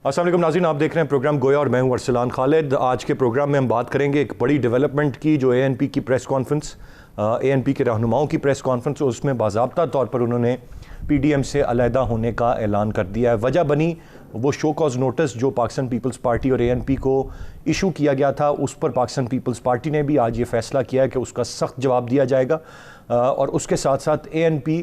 अस्सलाम वालेकुम नाज़रीन, आप देख रहे हैं प्रोग्राम गोया और मैं हूं अरसलान खालिद। आज के प्रोग्राम में हम बात करेंगे एक बड़ी डेवलपमेंट की, जो एएनपी की प्रेस कॉन्फ्रेंस, एएनपी के रहनुमाओं की प्रेस कॉन्फ्रेंस, उसमें बाज़ाब्ता तौर पर उन्होंने पीडीएम से अलहदा होने का ऐलान कर दिया है। वजह बनी वो शो कॉज नोटिस जो पाकिस्तान पीपल्स पार्टी और एएनपी को इशू किया गया था। उस पर पाकिस्तान पीपल्स पार्टी ने भी आज ये फैसला किया है कि उसका सख्त जवाब दिया जाएगा, और उसके साथ साथ एएनपी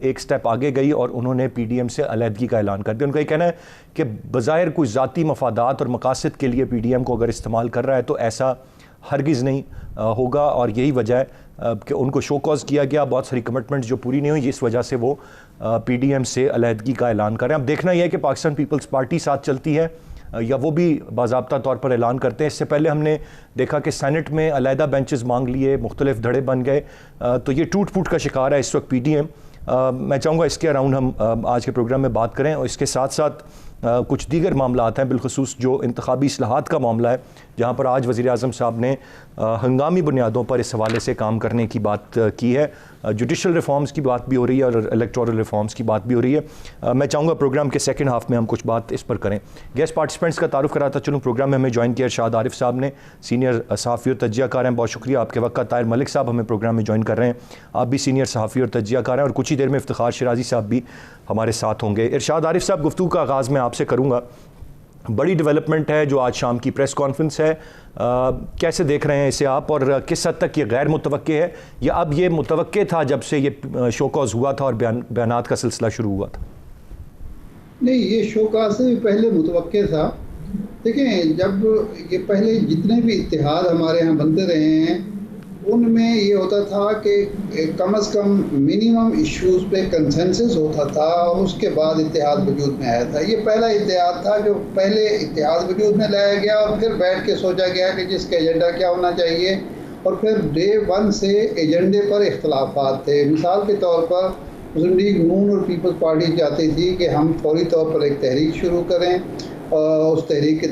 एक स्टेप आगे गई और उन्होंने पीडीएम से अलहदगी का ऐलान कर दिया। उनका ये कहना है कि बज़ाहिर कुछ ज़ाती मफादात और मकासद के लिए पीडीएम को अगर इस्तेमाल कर रहा है तो ऐसा हरगिज़ नहीं होगा, और यही वजह है कि उनको शो कॉज किया गया। बहुत सारी कमिटमेंट्स जो पूरी नहीं हुई, इस वजह से वो पीडीएम से अलहदगी का ऐलान कर रहे हैं। अब देखना यह है कि पाकिस्तान पीपल्स पार्टी साथ चलती है या वो भी बाज़ाब्ता तौर पर ऐलान करते हैं। इससे पहले हमने देखा कि सेनेट में अलहदा बेंचेस मांग लिए, मुख्तलिफ धड़े बन गए, तो ये टूट फूट का शिकार है इस वक्त पीडीएम। मैं चाहूँगा इसके अराउंड हम आज के प्रोग्राम में बात करें, और इसके साथ साथ कुछ दीगर मामलात हैं, बिलखसूस जो इंतखाबी इस्लाहात का मामला है, जहाँ पर आज वज़ीर आज़म साहब ने हंगामी बुनियादों पर इस हवाले से काम करने की बात की है। जुडिशल रिफॉर्म्स की बात भी हो रही है और इलेक्टोरल रिफॉर्म्स की बात भी हो रही है। मैं चाहूँगा प्रोग्राम के सेकंड हाफ में हम कुछ बात इस पर करें। गेस्ट पार्टिसिपेंट्स का तारुफ कराता चलूँ। प्रोग्राम में हमें ज्वाइन किया इरशाद आरिफ साहब ने, सीनियर सहाफ़ी और तज्जियाकार हैं, बहुत शुक्रिया आपके वक्त का। ताहिर मलिक साहब हमें प्रोग्राम में ज्वाइन कर रहे हैं, आप भी सीनियर सहाफ़ी और तज्जियाकार हैं, और कुछ ही देर में इफ्तिखार शिराजी साहब भी हमारे साथ होंगे। इरशाद आरिफ साहब, गुफ्तगू का आगाज़ मैं आपसे करूँगा। बड़ी डेवलपमेंट है जो आज शाम की प्रेस कॉन्फ्रेंस है, कैसे देख रहे हैं इसे आप, और किस हद तक ये गैर मुतवक्के है या अब ये मुतवक्के था जब से ये शो कॉज हुआ था और बयानात का सिलसिला शुरू हुआ था? नहीं, ये शो कॉज से पहले मुतवक्के था। देखें, जब ये पहले जितने भी इत्तेहाद हमारे यहाँ बनते रहे हैं उनमें ये होता था कि कम से कम मिनिमम इश्यूज़ पे कंसेंसस होता था और उसके बाद इत्तेहाद वजूद में आया था। ये पहला इत्तेहाद था जो पहले इत्तेहाद वजूद में लाया गया और फिर बैठ के सोचा गया कि जिसका एजेंडा क्या होना चाहिए, और फिर डे वन से एजेंडे पर इख्तलाफात थे। मिसाल के तौर पर मुस्लिम लीग नून और पीपल्स पार्टी चाहती थी कि हम फौरी तौर पर एक तहरीक शुरू करें, उस तहरीक के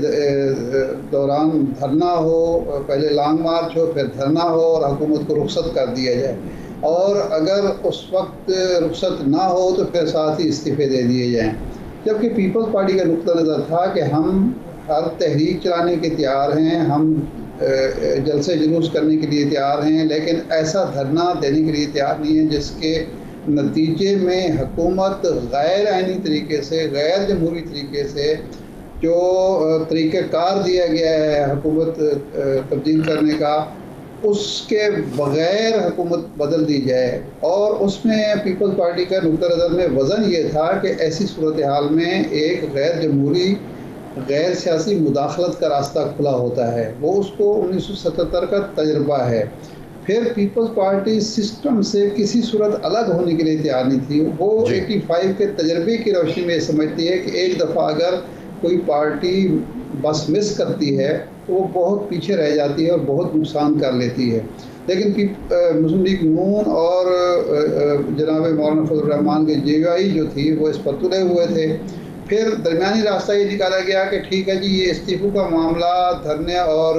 दौरान धरना हो, पहले लॉन्ग मार्च हो, फिर धरना हो और हुकूमत को रुखसत कर दिया जाए, और अगर उस वक्त रुखसत ना हो तो फिर साथ ही इस्तीफ़े दे दिए जाएं। जबकि पीपल्स पार्टी का नुक्ता नज़र था कि हम हर तहरीक चलाने के तैयार हैं, हम जलसे जुलूस करने के लिए तैयार हैं, लेकिन ऐसा धरना देने के लिए तैयार नहीं है जिसके नतीजे में हुकूमत गैर आइनी तरीके से, गैर जमहूरी तरीके से जो तरीक़ाकार दिया गया है हुकूमत तब्दील करने का, उसके बग़ैर हुकूमत बदल दी जाए। और उसमें पीपल्स पार्टी का नुक्ता नज़र में वज़न ये था कि ऐसी सूरत हाल में एक गैर जमहूरी, गैर सियासी मुदाखलत का रास्ता खुला होता है। वो उसको 1977 का तजर्बा है। फिर पीपल्स पार्टी सिस्टम से किसी सूरत अलग होने के लिए तैयार नहीं थी। वो 85 के तजर्बे की रोशनी में समझती है कि एक दफ़ा अगर कोई पार्टी बस मिस करती है तो वो बहुत पीछे रह जाती है और बहुत नुकसान कर लेती है। लेकिन मुस्लिम लीग नून और जनाब मौलाना फजल रहमान के जेवाई जो थी वो इस पर तुले हुए थे। फिर दरमियानी रास्ता ये निकाला गया कि ठीक है जी, ये इस्तीफों का मामला, धरने और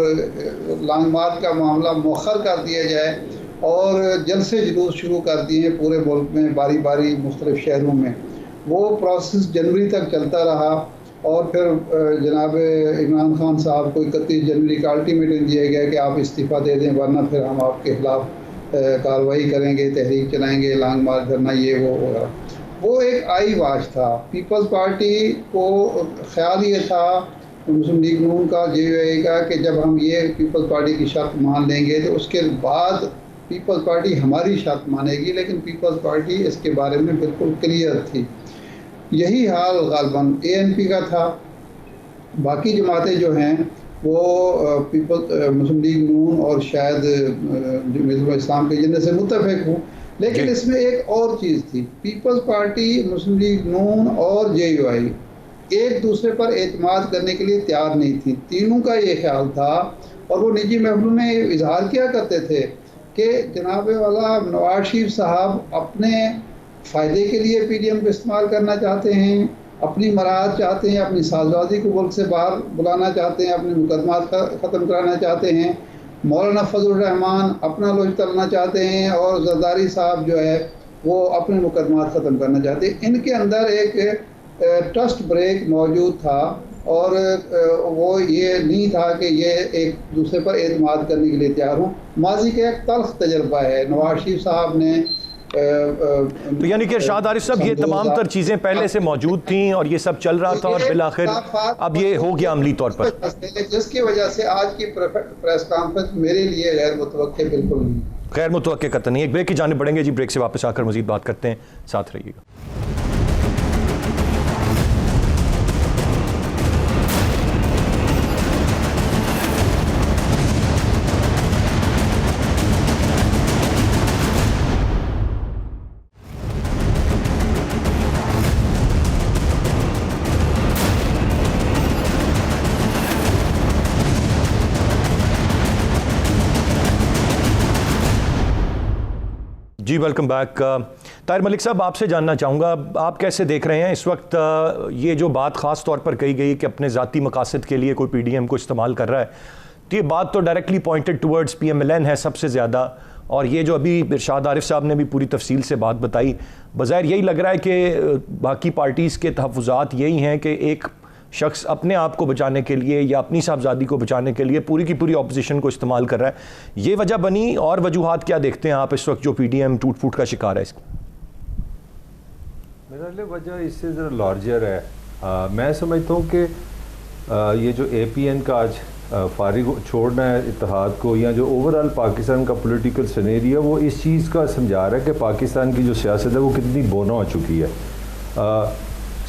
लॉन्ग मार्च का मामला मौखर कर दिया जाए और जलसे जुलूस शुरू कर दिए पूरे मुल्क में बारी बारी मुख्तलिफ शहरों में। वो प्रोसेस जनवरी तक चलता रहा और फिर जनाब इमरान खान साहब को 31 जनवरी का अल्टीमेटम दिया गया कि आप इस्तीफ़ा दे दें वरना फिर हम आपके खिलाफ कार्रवाई करेंगे, तहरीक चलाएंगे, लॉन्ग मार्च करना, ये वो वगैरह। वो एक आई वाश था। पीपल्स पार्टी को ख्याल ये था, मुस्लिम लीग नून का, जेयूआई का, कि जब हम ये पीपल्स पार्टी की शर्त मान लेंगे तो उसके बाद पीपल्स पार्टी हमारी शर्त मानेगी। लेकिन पीपल्स पार्टी इसके बारे में बिल्कुल क्लियर थी। यही हाल गालबन एएनपी का था। बाकी जमातें जो हैं वो मुस्लिम लीग नून और शायद जमीयत इस्लाम के एजेंडे से मुत्तफिक हूँ, लेकिन इसमें एक और चीज़ थी। पीपल्स पार्टी, मुस्लिम लीग नून और जेयूआई एक दूसरे पर एतमाद करने के लिए तैयार नहीं थी। तीनों का ये ख्याल था और वो निजी महफिलों में इजहार किया करते थे कि जनाब वाला नवाज शरीफ साहब अपने फ़ायदे के लिए पीडीएम को इस्तेमाल करना चाहते हैं, अपनी मराहत चाहते हैं, अपनी साजवादी को मुल्क से बाहर बुलाना चाहते हैं, अपने मुकदमात ख़त्म कराना चाहते हैं। मौलाना फजल रहमान अपना लोच तलना चाहते हैं और जरदारी साहब जो है वो अपने मुकदमात ख़त्म करना चाहते हैं। इनके अंदर एक ट्रस्ट ब्रेक मौजूद था और वो ये नहीं था कि ये एक दूसरे पर एतमाद करने के लिए तैयार हों। माजी का एक तल्ख तजर्बा है, नवाज शरीफ साहब ने तो यानी कि इरशाद आरिफ साहब ये तमाम तर चीज़ें पहले से मौजूद थी और ये सब चल रहा था और बिलाखिर अब ये हो गया अमली तौर पर, जिसकी वजह से आज की प्रेस कॉन्फ्रेंस मेरे लिए गैर मुतवक्के बिल्कुल नहीं, खैर मुतवक्के कतई नहीं। एक ब्रेक की जानिब बढ़ेंगे जी, ब्रेक से वापस आकर मजीद बात करते हैं, साथ रहिएगा। जी वेलकम बैक। ताहिर मलिक साहब, आपसे जानना चाहूँगा, आप कैसे देख रहे हैं इस वक्त ये जो बात ख़ास तौर पर कही गई कि अपने ज़ाती मकासद के लिए कोई पीडीएम को इस्तेमाल कर रहा है, तो ये बात तो डायरेक्टली पॉइंटेड टुवर्ड्स पीएमएलएन है सबसे ज़्यादा, और ये जो अभी इरशाद आरिफ साहब ने भी पूरी तफसील से बात बताई, बज़ाहिर यही लग रहा है कि बाकी पार्टीज़ के तहफ़्फ़ुज़ात यही हैं कि एक शख्स अपने आप को बचाने के लिए या अपनी साहबजादी को बचाने के लिए पूरी की पूरी ऑपोजिशन को इस्तेमाल कर रहा है। ये वजह बनी, और वजूहात क्या देखते हैं आप इस वक्त जो पीडीएम टूट फूट का शिकार है इसका? मेरा लिए वजह इससे ज़रा लार्जर है। मैं समझता हूँ कि ये जो एपीएन का आज फारिग छोड़ना है इत्तेहाद को, या जो ओवरऑल पाकिस्तान का पॉलिटिकल सिनेरियो, वो इस चीज़ का समझा रहा है कि पाकिस्तान की जो सियासत है वो कितनी बोना हो चुकी है।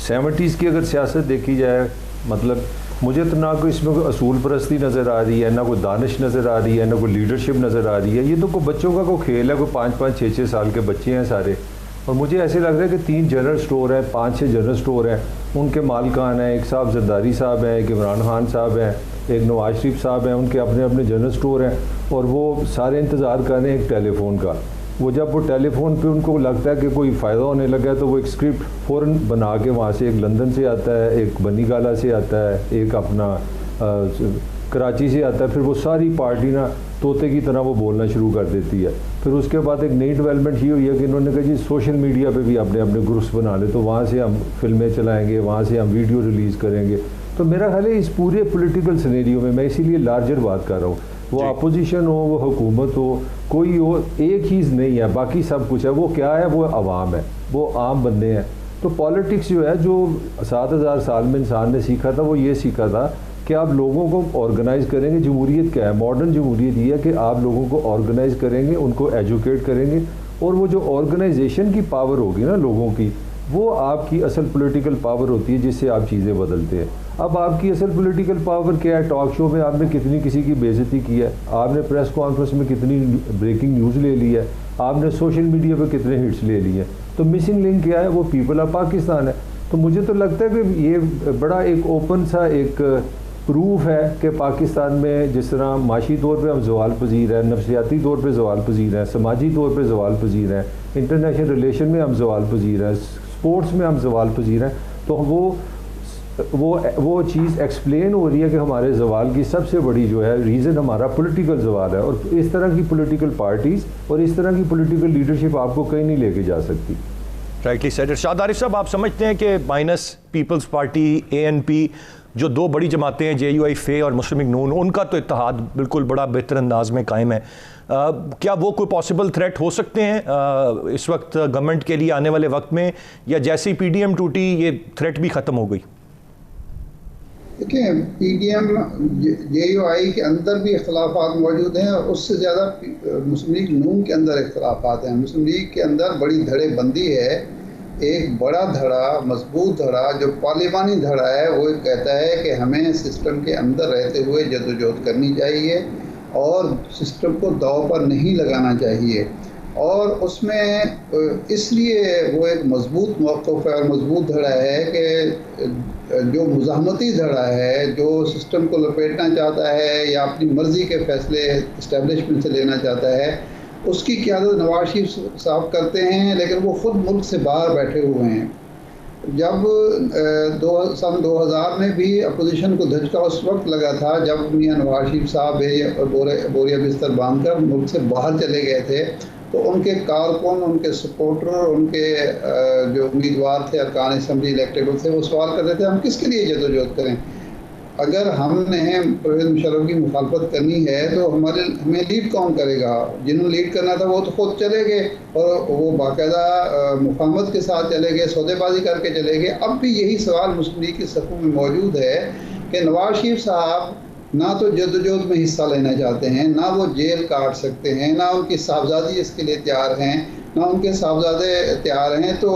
70s की अगर सियासत देखी जाए, मतलब मुझे तो ना कोई इसमें कोई असूल परस्ती नज़र आ रही है, ना कोई दानिश नज़र आ रही है, ना कोई लीडरशिप नज़र आ रही है। ये तो कोई बच्चों का कोई खेल है, कोई 5-5, 6-6 साल के बच्चे हैं सारे, और मुझे ऐसे लग रहा है कि 3 जनरल स्टोर हैं, 5-6 जनरल स्टोर हैं, उनके मालिकान हैं, एक साहब जरदारी साहब हैं, एक इमरान खान साहब हैं, एक नवाज शरीफ साहब हैं, उनके अपने अपने जनरल स्टोर हैं, और वो सारे इंतज़ार कर रहे हैं एक टेलीफोन का। वो जब वो टेलीफोन पे उनको लगता है कि कोई फ़ायदा होने लगा है, तो वो एक स्क्रिप्ट फ़ौरन बना के वहाँ से, एक लंदन से आता है, एक बनीगाला से आता है, एक अपना कराची से आता है, फिर वो सारी पार्टी ना तोते की तरह वो बोलना शुरू कर देती है। फिर उसके बाद एक नई डेवलपमेंट ये हुई है कि इन्होंने कहा जी सोशल मीडिया पे भी अपने अपने ग्रुप्स बना ले, तो वहाँ से हम फिल्में चलाएँगे, वहाँ से हम वीडियो रिलीज़ करेंगे। तो मेरा ख्याल है इस पूरे पॉलिटिकल सिनेरियो में, मैं इसीलिए लार्जर बात कर रहा हूँ, वो अपोजिशन हो, वो हुकूमत हो, कोई हो, एक चीज़ नहीं है, बाकी सब कुछ है। वो क्या है? वो अवाम है, वो आम बंदे हैं। तो पॉलिटिक्स जो है, जो 7000 साल में इंसान ने सीखा था, वो ये सीखा था कि आप लोगों को ऑर्गेनाइज़ करेंगे। जमहूरियत क्या है? मॉडर्न जमहूरियत ये है कि आप लोगों को ऑर्गेनाइज़ करेंगे, उनको एजुकेट करेंगे, और वो जो ऑर्गेनाइजेशन की पावर होगी ना लोगों की, वो आपकी असल पॉलिटिकल पावर होती है, जिससे आप चीज़ें बदलते हैं। अब आपकी असल पॉलिटिकल पावर क्या है? टॉक शो में आपने कितनी किसी की बेइज्जती की है, आपने प्रेस कॉन्फ्रेंस में कितनी ब्रेकिंग न्यूज़ ले ली है, आपने सोशल मीडिया पे कितने हिट्स ले लिए हैं। तो मिसिंग लिंक क्या है? वो पीपल ऑफ पाकिस्तान है। तो मुझे तो लगता है कि ये बड़ा एक ओपन सा एक प्रूफ है कि पाकिस्तान में जिस तरह माशी तौर पे हम ज़वाल पजीर हैं, नफसियाती तौर पे ज़वाल पजीर हैं, समाजी तौर पे ज़वाल पजीर हैं, इंटरनेशनल रिलेशन में हम ज़वाल पजीर हैं, स्पोर्ट्स में हम ज़वाल पजीर हैं, तो वो चीज़ एक्सप्लेन हो रही है कि हमारे ज़वाल की सबसे बड़ी जो है रीज़न हमारा पॉलिटिकल ज़वाल है। और इस तरह की पॉलिटिकल पार्टीज़ और इस तरह की पॉलिटिकल लीडरशिप आपको कहीं नहीं लेके जा सकती। Rightly said. इरशाद आरिफ साहब, आप समझते हैं कि माइनस पीपल्स पार्टी, एएनपी, जो 2 बड़ी जमातें हैं, JUI फे और मुस्लिम लीग नून, उनका तो इत्तेहाद बिल्कुल बड़ा बेहतर अंदाज में कायम है, क्या वो कोई पॉसिबल थ्रेट हो सकते हैं इस वक्त गवर्नमेंट के लिए आने वाले वक्त में, या जैसे ही पीडीएम टूटी ये थ्रेट भी ख़त्म हो गई? देखिए, पीडीएम JUI के अंदर भी इख्तलाफात मौजूद हैं, और उससे ज़्यादा मुस्लिम लीग नून के अंदर इख्तलाफात हैं। मुस्लिम लीग के अंदर बड़ी धड़ेबंदी है। एक बड़ा धड़ा, मजबूत धड़ा, जो पार्लिमानी धड़ा है, वो कहता है कि हमें सिस्टम के अंदर रहते हुए जद्दोजहद करनी चाहिए और सिस्टम को दांव पर नहीं लगाना चाहिए। और उसमें इसलिए वो एक मजबूत मौक़िफ़ है और मजबूत धड़ा है कि जो मुज़ाहमती धड़ा है, जो सिस्टम को लपेटना चाहता है या अपनी मर्ज़ी के फ़ैसले इस्टेब्लिशमेंट से लेना चाहता है, उसकी क़यादत नवाज शरीफ साहब करते हैं, लेकिन वो ख़ुद मुल्क से बाहर बैठे हुए हैं। जब सन 2000 में भी अपोजिशन को धचका उस वक्त लगा था जब मियां नवाज शरीफ साहब बोरिया बिस्तर बांधकर मुल्क से बाहर चले गए थे, तो उनके कारकुन, उनके सपोर्टर, उनके जो उम्मीदवार थे, अरकान असम्बली इलेक्टेबल थे, वो सवाल कर रहे थे हम किसके लिए जद्दोजहद करें। अगर हमने परवेज़ मुशर्रफ की मुखालफत करनी है तो हमें लीड कौन करेगा? जिन्होंने लीड करना था वो तो खुद चले गए और वो बाकायदा मुफाहमत के साथ चले गए, सौदेबाजी करके चले गए। अब भी यही सवाल मुस्लिम लीग की सफ़ों में मौजूद है कि नवाज शरीफ साहब ना तो जद्दोजहद में हिस्सा लेना चाहते हैं, ना वो जेल काट सकते हैं, ना उनकी साहबजादी इसके लिए तैयार हैं, ना उनके साहबजादे तैयार हैं। तो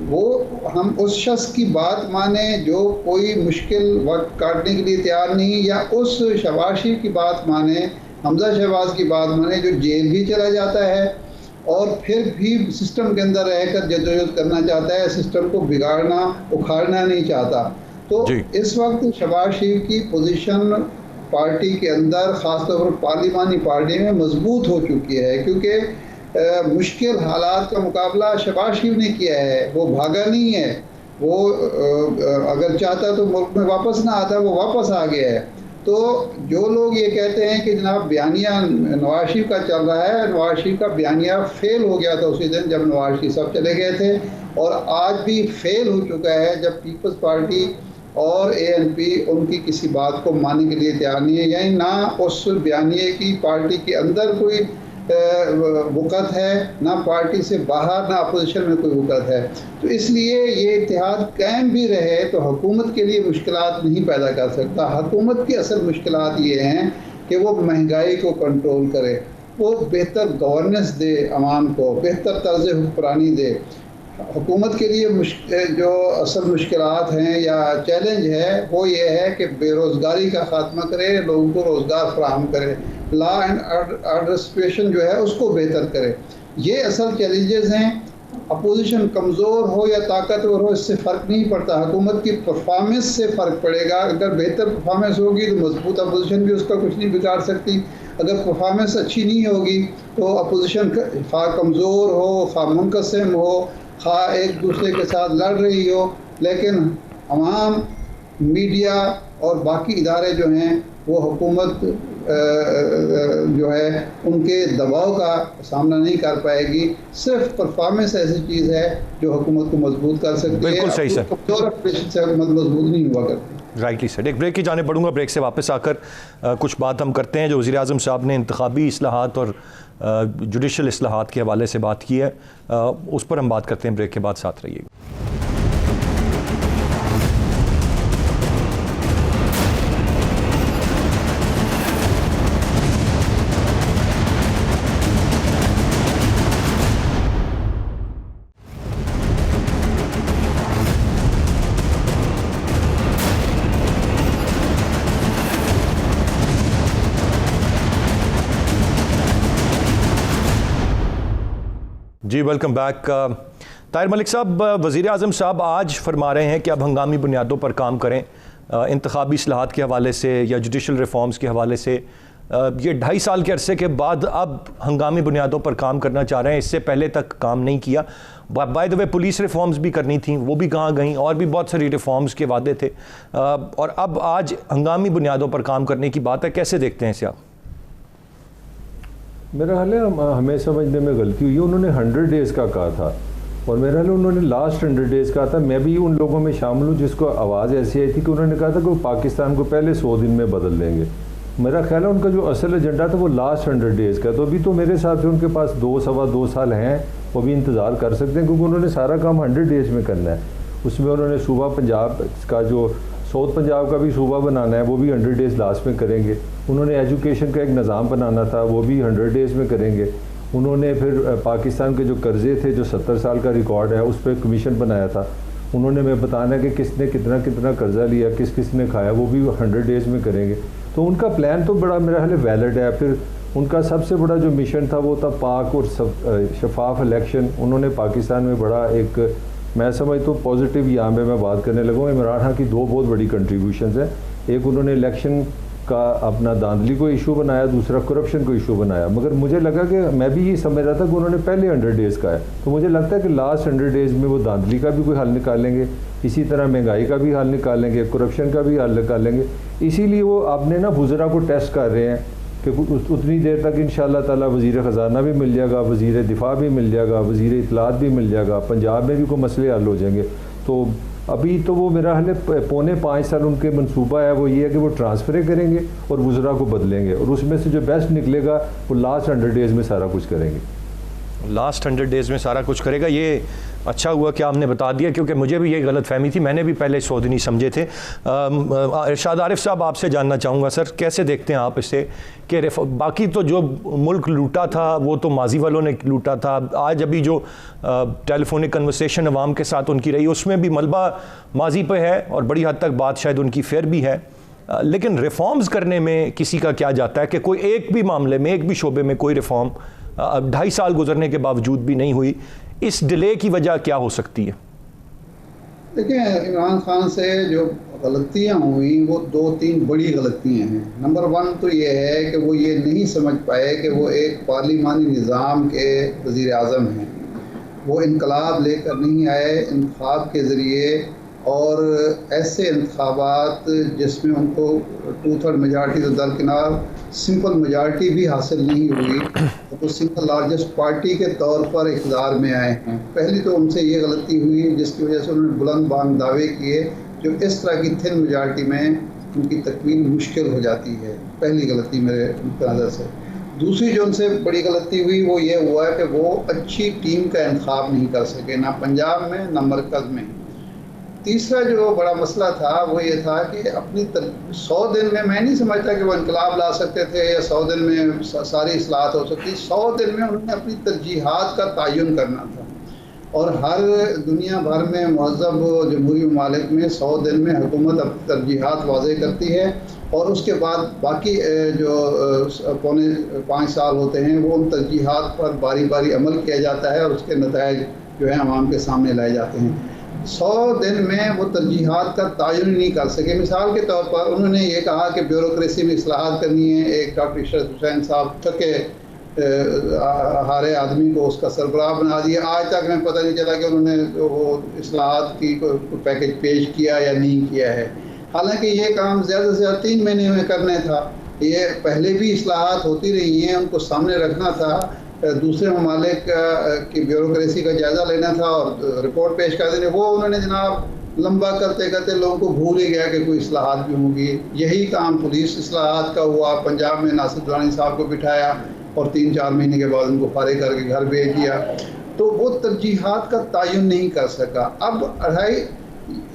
वो हम उस शख्स की बात माने जो कोई मुश्किल वक्त काटने के लिए तैयार नहीं, या उस शहबाज शरीफ की बात माने, हमजा शहबाज की बात माने जो जेल भी चला जाता है और फिर भी सिस्टम के अंदर रहकर जद्दोजहद करना चाहता है, सिस्टम को बिगाड़ना उखाड़ना नहीं चाहता। तो इस वक्त शहबाज शरीफ की पोजीशन पार्टी के अंदर ख़ासतौर पर पार्लिमानी पार्टी में मजबूत हो चुकी है, क्योंकि मुश्किल हालात का मुकाबला शहबाज शरीफ ने किया है। वो भागा नहीं है, वो अगर चाहता तो मुल्क में वापस ना आता, वो वापस आ गया है। तो जो लोग ये कहते हैं कि जनाब बयानिया नवाज शरीफ का चल रहा है, नवाज शरीफ का बयानिया फेल हो गया था उसी दिन जब नवाज शरीफ साहब चले गए थे, और आज भी फेल हो चुका है जब पीपल्स पार्टी और ANP उनकी किसी बात को मानने के लिए तैयार नहीं है, यानी ना उस बयानिए की पार्टी के अंदर कोई वक़्त है, ना पार्टी से बाहर, ना अपोजिशन में कोई वक़्त है। तो इसलिए ये इत्तेहाद कायम भी रहे तो हुकूमत के लिए मुश्किलात नहीं पैदा कर सकता। हुकूमत की असल मुश्किलात ये हैं कि वो महंगाई को कंट्रोल करे, वो बेहतर गवर्नेंस दे, अवाम को बेहतर तर्ज हुक्मरानी दे। हुकूमत के लिए जो असल मुश्किलात हैं या चैलेंज है वो ये है कि बेरोज़गारी का ख़ात्मा करे, लोगों को रोज़गार फराहम करे, लॉ एंड ऑर्डर सिचुएशन जो है उसको बेहतर करे। ये असल चैलेंजेस हैं। अपोजिशन कमज़ोर हो या ताकतवर हो इससे फ़र्क नहीं पड़ता, हुकूमत की परफॉर्मेंस से फ़र्क पड़ेगा। अगर बेहतर परफॉर्मेंस होगी तो मजबूत अपोजिशन भी उसका कुछ नहीं बिगाड़ सकती। अगर परफॉर्मेंस अच्छी नहीं होगी तो अपोजिशन खा कमज़ोर हो, खा मुनक़सिम हो, खा एक दूसरे के साथ लड़ रही हो, लेकिन अवाम, मीडिया और बाकी इदारे जो हैं वो हुकूमत जो है उनके दबाव का सामना नहीं कर पाएगी। सिर्फ परफॉर्मेंस ऐसी चीज़ है जो हुकूमत को मजबूत कर सकती है। बिल्कुल सही सर, मजबूत नहीं हुआ करती। Rightly sir. एक ब्रेक की जाने पड़ूंगा, ब्रेक से वापस आकर कुछ बात हम करते हैं। जो वज़ीर आज़म साहब ने इंतखाबी इस्लाहात और जुडिशल इस्लाहात के हवाले से बात की है, उस पर हम बात करते हैं ब्रेक के बाद। साथ रहिएगा। जी वेलकम बैक। ताहिर मलिक साहब, वज़ीर आज़म साहब आज फरमा रहे हैं कि अब हंगामी बुनियादों पर काम करें, इंतखाबी इस्लाहात के हवाले से या जुडिशल रिफॉर्म्स के हवाले से। ये 2.5 साल के अरसे के बाद अब हंगामी बुनियादों पर काम करना चाह रहे हैं, इससे पहले तक काम नहीं किया। By the way police reforms भी करनी थी, वो भी कहाँ गई, और भी बहुत सारी रिफॉर्म्स के वादे थे, और अब आज हंगामी बुनियादों पर काम करने की बात है। कैसे देखते हैं इसे आप? मेरा ख्याल है हमें समझने में गलती हुई है। उन्होंने 100 डेज़ का कहा था और मेरा ख्याल है उन्होंने लास्ट 100 डेज़ कहा था। मैं भी उन लोगों में शामिल हूँ जिसको आवाज़ ऐसी आई थी कि उन्होंने कहा था कि वो पाकिस्तान को पहले 100 दिन में बदल देंगे। मेरा ख्याल है उनका जो असल एजेंडा था वो लास्ट 100 डेज़ का। तो अभी तो मेरे हिसाब से उनके पास 2-2.25 साल हैं, वो भी इंतज़ार कर सकते हैं, क्योंकि उन्होंने सारा काम 100 डेज़ में करना है। उसमें उन्होंने सूबा पंजाब का जो साउथ पंजाब का भी सूबा बनाना है, वो भी 100 डेज़ लास्ट में करेंगे। उन्होंने एजुकेशन का एक निज़ाम बनाना था, वो भी 100 डेज़ में करेंगे। उन्होंने फिर पाकिस्तान के जो कर्ज़े थे, जो 70 साल का रिकॉर्ड है, उस पर कमीशन बनाया था। उन्होंने मैं बताना है कि किसने कितना कितना कर्ज़ा लिया, किस किस ने खाया, वो भी 100 डेज़ में करेंगे। तो उनका प्लान तो बड़ा मेरा ख्याल वैलिड है। फिर उनका सबसे बड़ा जो मिशन था वो था पाक और शफाफ इलेक्शन। उन्होंने पाकिस्तान में बड़ा एक, मैं समझता हूँ पॉजिटिव, यहाँ पे मैं बात करने लगा हूँ, इमरान खान की 2 बहुत बड़ी कंट्रीब्यूशंस हैं। एक उन्होंने इलेक्शन का अपना धांधली को इशू बनाया, दूसरा करप्शन को इशू बनाया। मगर मुझे लगा कि मैं भी ये समझ रहा था कि उन्होंने पहले 100 डेज़ का है, तो मुझे लगता है कि लास्ट 100 डेज़ में वो धांधली का भी कोई हल निकालेंगे, इसी तरह महंगाई का भी हल निकालेंगे, करप्शन का भी हल निकालेंगे। इसीलिए वो अपने ना वुज़रा को टेस्ट कर रहे हैं कि उतनी देर तक इंशाअल्लाह ताला वज़ीर ख़जाना भी मिल जाएगा, वज़ीर दिफा भी मिल जाएगा, वज़ीर इत्तलात भी मिल जाएगा, पंजाब में भी कोई मसले हल हो जाएंगे। तो अभी तो वो मेरा हाल है 4.25 साल उनके मंसूबा है, वो ये है कि वो ट्रांसफ़रें करेंगे और वज़रा को बदलेंगे, और उसमें से जो बेस्ट निकलेगा वो लास्ट 100 डेज़ में सारा कुछ करेंगे। लास्ट 100 डेज़ में सारा कुछ करेगा। ये अच्छा हुआ कि आपने बता दिया, क्योंकि मुझे भी ये गलत फहमी थी, मैंने भी पहले 100 दिन ही समझे थे। इरशाद आरिफ साहब, आपसे जानना चाहूँगा सर, कैसे देखते हैं आप इसे कि बाकी तो जो मुल्क लूटा था वो तो माजी वालों ने लूटा था, आज अभी जो टेलीफोनिक कन्वर्सेशन अवाम के साथ उनकी रही उसमें भी मलबा माजी पे है और बड़ी हद तक बात शायद उनकी फेयर भी है, लेकिन रिफॉर्म्स करने में किसी का क्या जाता है कि कोई एक भी मामले में, एक भी शोबे में कोई रिफॉर्म 2.5 साल गुजरने के बावजूद भी नहीं हुई। इस डिले की वजह क्या हो सकती है? देखिए, इमरान खान से जो गलतियां हुई वो 2-3 बड़ी गलतियां हैं। नंबर 1 तो ये है कि वो ये नहीं समझ पाए कि वो एक पार्लिमानी निज़ाम के वज़ीर आज़म हैं। वो इनकलाब लेकर नहीं आए इंतखाब के ज़रिए, और ऐसे इंतखाबात जिसमें उनको 2/3 मेजॉरिटी तो दरकिनार सिंपल मेजॉरिटी भी हासिल नहीं हुई, तो वो सिंगल लार्जेस्ट पार्टी के तौर पर इक़्तिदार में आए हैं। पहली तो उनसे ये गलती हुई जिसकी वजह से उन्होंने बुलंद बांग दावे किए, जो इस तरह की थिन मेजॉरिटी में उनकी तकमील मुश्किल हो जाती है। पहली गलती मेरे नज़र से। दूसरी जो उनसे बड़ी गलती हुई वो ये हुआ कि वो अच्छी टीम का इंतखाब नहीं कर सके, ना पंजाब में ना मरकज़ में। तीसरा जो बड़ा मसला था वो ये था कि अपनी 100 दिन में, मैं नहीं समझता कि वो इनकलाब ला सकते थे या 100 दिन में सारी इस्लाहत हो सकती। 100 दिन में उन्होंने अपनी तरजीहात का तयन करना था, और हर दुनिया भर में महज़ब जमहूरी ममालिक में 100 दिन में हुकूमत अपनी तरजीहात वाज़ेह करती है, और उसके बाद बाकी जो 4.25 साल होते हैं वो उन तरजीहात पर बारी बारी अमल किया जाता है और उसके नताइज जो है आवाम के सामने लाए जाते हैं। 100 दिन में वो तरजीहात का तयन नहीं कर सके। मिसाल के तौर पर उन्होंने ये कहा कि ब्यूरोक्रेसी में इस्लाहात करनी है। एक डॉक्टर इशरत हुसैन साहब थके हारे आदमी को उसका सरबराह बना दिया। आज तक हमें पता नहीं चला कि उन्होंने वो इस्लाहात की पैकेज पेश किया या नहीं किया है। हालांकि ये काम ज़्यादा से ज़्यादा 3 महीने में करना था। ये पहले भी इस्लाहात होती रही हैं, उनको सामने रखना था, दूसरे ममालिक की ब्यूरोक्रेसी का जायज़ा लेना था और रिपोर्ट पेश कर देनी। वो उन्होंने जनाब लंबा करते करते लोगों को भूल ही गया कि कोई इस्लाहात भी होंगी। यही काम पुलिस इस्लाहात का हुआ। पंजाब में नासिर दुरानी साहब को बिठाया और 3-4 महीने के बाद उनको फारिग करके घर भेज दिया। तो वो तरजीहात का तयन नहीं कर सका। अब 2.5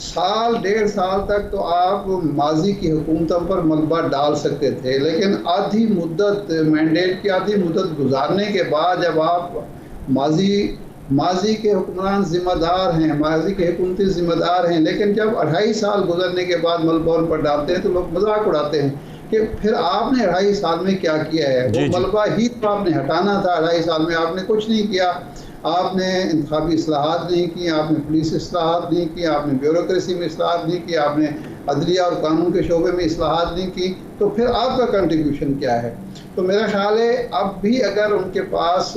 साल 1.5 साल तक तो आप माजी की हुकूमतों पर मलबा डाल सकते थे, लेकिन आधी मुद्दत, मैंडेट की आधी मुद्दत गुजारने के बाद जब आप माजी के हुक्मरान ज़िम्मेदार हैं, माजी के हुकूमती ज़िम्मेदार हैं, लेकिन जब 2.5 साल गुजरने के बाद मलबा उन पर डालते हैं तो लोग मजाक उड़ाते हैं कि फिर आपने 2.5 साल में क्या किया है। वो मलबा ही तो आपने हटाना था। 2.5 साल में आपने कुछ नहीं किया। आपने इंतखाबी इस्लाहात नहीं की, आपने पुलिस इस्लाहात नहीं की, आपने ब्यूरोक्रेसी में इस्लाहात नहीं की, आपने अदलिया और कानून के शोबे में इस्लाहात नहीं की, तो फिर आपका कंट्रीब्यूशन क्या है? तो मेरा ख्याल है अब भी अगर उनके पास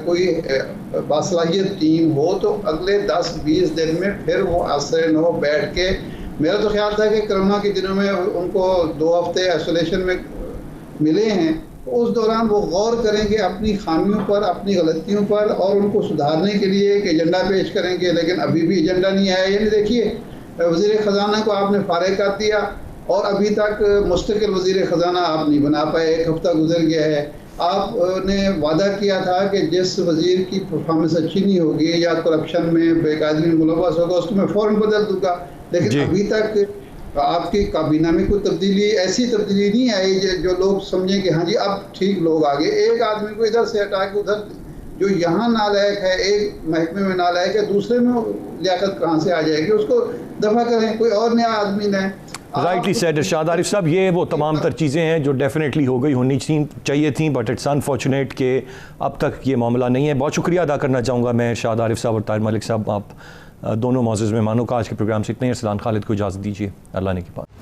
कोई बासलाहियत टीम हो तो अगले 10-20 दिन में फिर वो आसरे नो बैठ के, मेरा तो ख्याल था कि कोरोना के दिनों में उनको 2 हफ्ते आइसोलेशन में मिले हैं, उस दौरान वो गौर करेंगे अपनी खामियों पर, अपनी गलतियों पर, और उनको सुधारने के लिए एक एजेंडा पेश करेंगे। लेकिन अभी भी एजेंडा नहीं आया। यानी देखिए, वज़ीर ख़जाना को आपने फारिग कर दिया और अभी तक मुस्तकिल वज़ीर ख़जाना आप नहीं बना पाए। 1 हफ्ता गुजर गया है। आपने वादा किया था कि जिस वज़ीर की परफॉर्मेंस अच्छी नहीं होगी या करप्शन में बेकायदगी में मुलव्वस होगा उसको मैं फ़ौरन बदल दूँगा, लेकिन अभी तक आपकी काबीना में कोई तब्दीली, ऐसी तब्दीली नहीं आई जो लोग समझें कि हाँ जी अब ठीक लोग आ गए। एक आदमी को इधर से हटा के उधर, जो यहाँ नालायक है, एक महकमे में नालायक है, दूसरे में लियाकत कहाँ से आ जाएगी? उसको दफा करें, कोई और नया आदमी लें। राइटली सेड इरशाद आरिफ साहब, ये वो तमाम तर चीज़ें हैं जो डेफिनेटली हो गई, होनी चाहिए थी, बट इट्स अनफॉर्चुनेट कि अब तक ये मामला नहीं है। बहुत शुक्रिया अदा करना चाहूँगा मैं इरशाद आरिफ साहब और ताहिर मलिक साहब, आप दोनों मौजूद मेहमानों का। आज के प्रोग्राम से इतने ही। अरसलान खालिद को इजाज़त दीजिए। अल्लाह ने की बात।